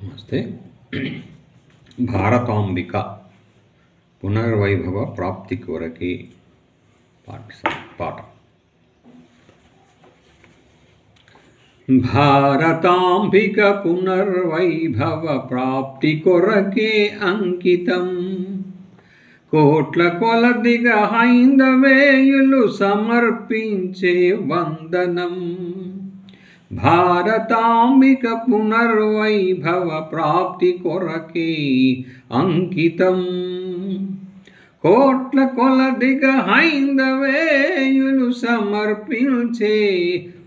నమస్తే. భారతాంబిక పునర్వైభవ ప్రాప్తి కొరకే పాట. భారతాంబిక పునర్వైభవ ప్రాప్తి కొరకే అంకితం. కోట్ల కొలదిగా హైందవేయులు సమర్పించే వందనం. భారతాంబిక పునర్వైభవ ప్రాప్తి కొరకే అంకితం. కోట్ల కొలదిగా హైందవేయులు సమర్పించే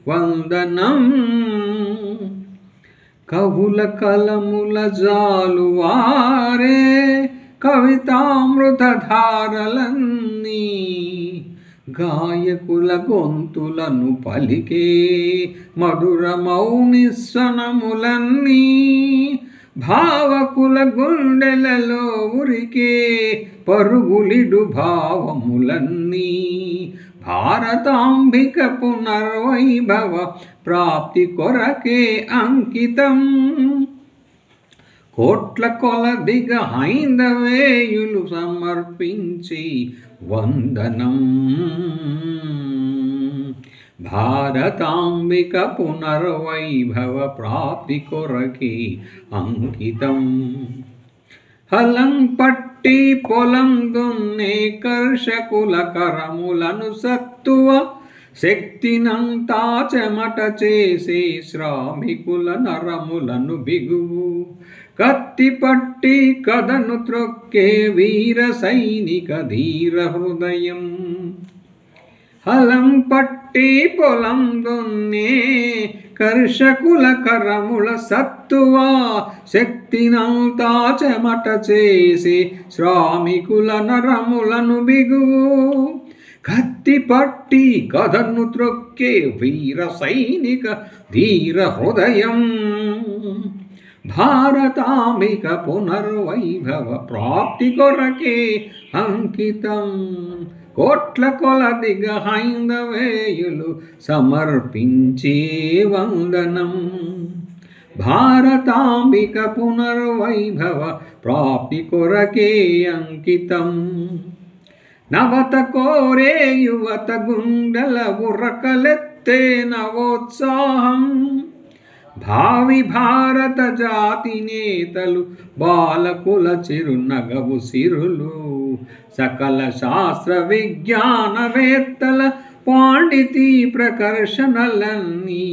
వందనం. కవుల కలముల జాలువారే కవితామృత ధారలన్నీ, గాయకుల గొంతులను పలికే మధుర మౌని స్వనములన్నీ, భావకుల గుండెలలో ఉరికే పరుగులిడు భావములన్నీ. భారతాంబిక పునర్వైభవ ప్రాప్తి కొరకే అంకితం. కోట్ల కొలదిగా హైందవేయులు సమర్పించి వందనం. భారతాంబిక పునర్వైభవ ప్రాప్తి కొరకే అంకితం. హలం పట్టి పొలం దున్నే కర్షకుల కరములను సత్తువ, శక్తినంతా చెమట చేసే శ్రామికుల నరములను బిగువు, కత్తి పట్టి కథను త్రొక్కే వీర సైనిక ధీర హృదయం. హలం పట్టి పొలం దున్నే కర్షకుల కరముల సత్తువ, శక్తినంతా చెమట చేసి శ్రామికుల నరములను బిగువు, కత్తి పట్టి కథను త్రొక్కే వీర సైనిక ధీర హృదయం. భారతాంబిక పునర్వైభవ ప్రాప్తి కొరకే అంకితం. కోట్ల కొలదిగా హైందవేయులు సమర్పించే వందనం. భారతాంబిక పునర్వైభవ ప్రాప్తి కొరకే అంకితం. నవత కోరే యువత గుండెల ఉరకలెత్తే నవోత్సాహం, భావి భారత జాతి నేతలు బాలకుల చిరునగవు సిరులు, సకల శాస్త్ర విజ్ఞానవేత్తల పాండితీ ప్రకర్షణలన్నీ.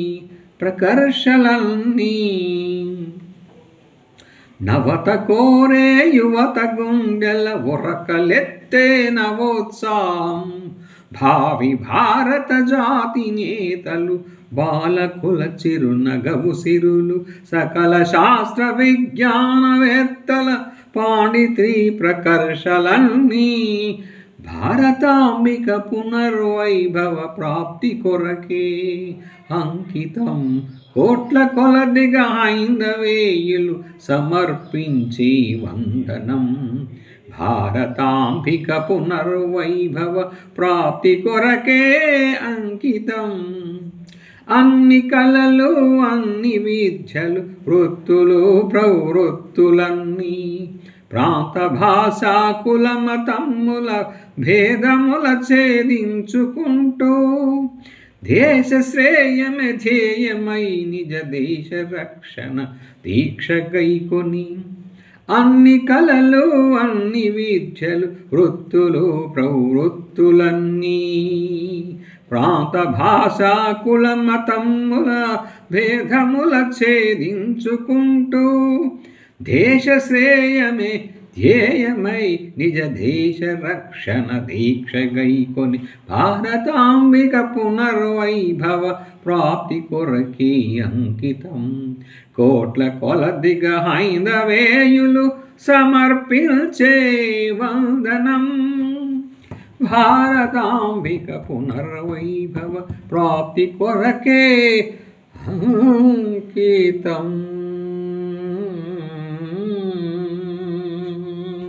నవత కోరే యువత గుండెల ఉరకలెత్తే నవోత్సాహం, భావి భారత జాతి నేతలు బాలకుల చిరునగవు సిరులు, సకల శాస్త్ర విజ్ఞానవేత్తల పాండిత్రీ ప్రకర్షలన్నీ. భారతాంబిక పునర్వైభవ ప్రాప్తి కొరకే అంకితం. కోట్ల కొలదిగా హైందవేయులు సమర్పించి వందనం. భారతాంబిక పునర్వైభవ ప్రాప్తి కొరకే అంకితం. అన్ని కళలు అన్ని విద్యలు వృత్తులు ప్రవృత్తులన్నీ, ప్రాంత భాషా కుల మతముల భేదముల ఛేదించుకుంటూ, దేశ శ్రేయమే ధ్యేయమై నిజ దేశ రక్షణ దీక్ష గైకొని, అన్ని కళలు అన్ని విద్యలు వృత్తులు ప్రవృత్తులన్నీ, ప్రాంత భాషా కుల మతముల భేదముల ఛేదించుకుంటూ, దేశ శ్రేయమే ధ్యేయమై నిజ దేశ రక్షణ దీక్ష గైకొని, భారతాంబిక పునర్వైభవ ప్రాప్తి కొరకే అంకితం. కోట్ల కొలదిగా హైందవేయులు సమర్పించే వందనం. భారతాంబిక పునర్వైభవ ప్రాప్తి కొరకే అంకితం.